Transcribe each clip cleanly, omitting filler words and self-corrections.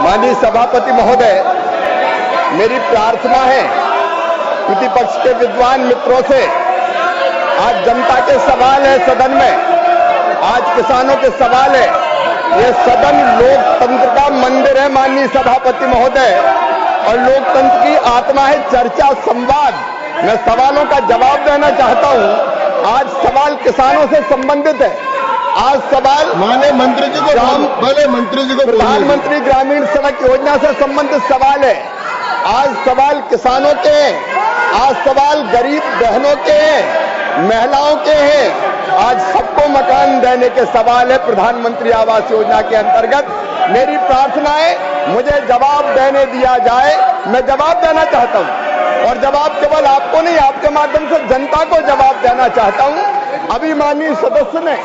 माननीय सभापति महोदय, मेरी प्रार्थना है प्रतिपक्ष के विद्वान मित्रों से, आज जनता के सवाल है सदन में, आज किसानों के सवाल है। ये सदन लोकतंत्र का मंदिर है माननीय सभापति महोदय, और लोकतंत्र की आत्मा है चर्चा, संवाद। मैं सवालों का जवाब देना चाहता हूं। आज सवाल किसानों से संबंधित है। आज सवाल माननीय मंत्री जी को प्रधानमंत्री ग्रामीण सड़क योजना से संबंधित सवाल है। आज सवाल किसानों के हैं, आज सवाल गरीब बहनों के हैं, महिलाओं के हैं। आज सबको मकान देने के सवाल है प्रधानमंत्री आवास योजना के अंतर्गत। मेरी प्रार्थना है मुझे जवाब देने दिया जाए। मैं जवाब देना चाहता हूं, और जवाब केवल आपको नहीं, आपके माध्यम से जनता को जवाब देना चाहता हूं। अभी माननीय सदस्य ने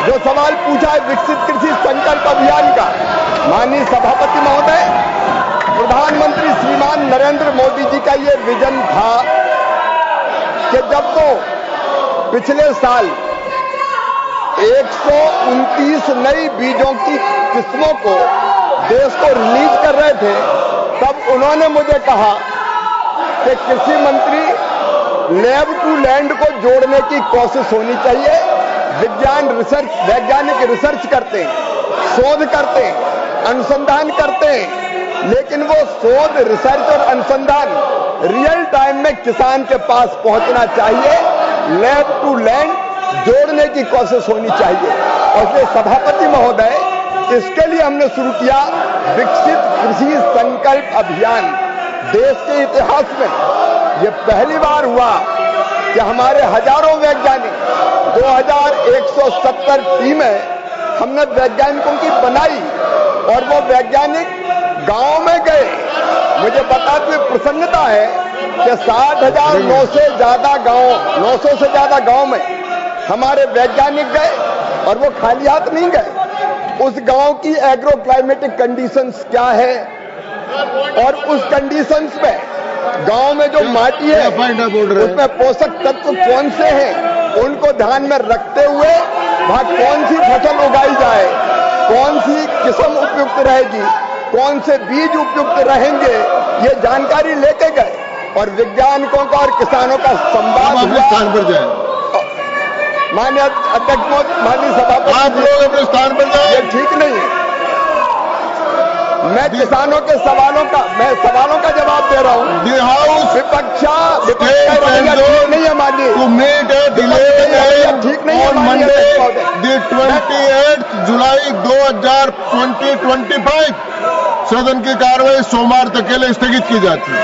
जो सवाल पूछा है विकसित कृषि संकल्प अभियान का, माननीय सभापति महोदय, प्रधानमंत्री श्रीमान नरेंद्र मोदी जी का ये विजन था कि जब तो पिछले साल 129 नई बीजों की किस्मों को देश को रिलीज कर रहे थे, तब उन्होंने मुझे कहा कि कृषि मंत्री लैब टू लैंड को जोड़ने की कोशिश होनी चाहिए। वैज्ञानिक रिसर्च करते हैं, शोध करते हैं, अनुसंधान करते हैं, लेकिन वो शोध, रिसर्च और अनुसंधान रियल टाइम में किसान के पास पहुंचना चाहिए। लैब टू लैंड जोड़ने की कोशिश होनी चाहिए। और इसलिए सभापति महोदय, इसके लिए हमने शुरू किया विकसित कृषि संकल्प अभियान। देश के इतिहास में ये पहली बार हुआ कि हमारे हजारों वैज्ञानिक, 2170 टीमें हमने वैज्ञानिकों की बनाई, और वो वैज्ञानिक गांव में गए। मुझे बताते हुए प्रसन्नता है कि 60,900 से ज्यादा गांव में हमारे वैज्ञानिक गए, और वो खाली हाथ नहीं गए। उस गांव की एग्रो क्लाइमेटिक कंडीशंस क्या है, और उस कंडीशंस में गांव में जो माटी है उसमें पोषक तत्व कौन से हैं, उनको ध्यान में रखते हुए वहां कौन सी फसल उगाई जाए, कौन सी किस्म उपयुक्त रहेगी, कौन से बीज उपयुक्त रहेंगे, ये जानकारी लेके गए। और वैज्ञानिकों का और किसानों का संवाद अपने स्थान पर जाए। माननीय अध्यक्ष, माननीय सभापति, आप लोग अपने स्थान पर जाए। ये ठीक नहीं है। मैं किसानों के सवालों का जवाब दे रहा हूं। The House विपक्ष नहीं है माननीय, to meet a delay ठीक नहीं है on माननीय Monday, the 28th जुलाई 2025 सदन की कार्रवाई सोमवार तक के लिए स्थगित की जाती है।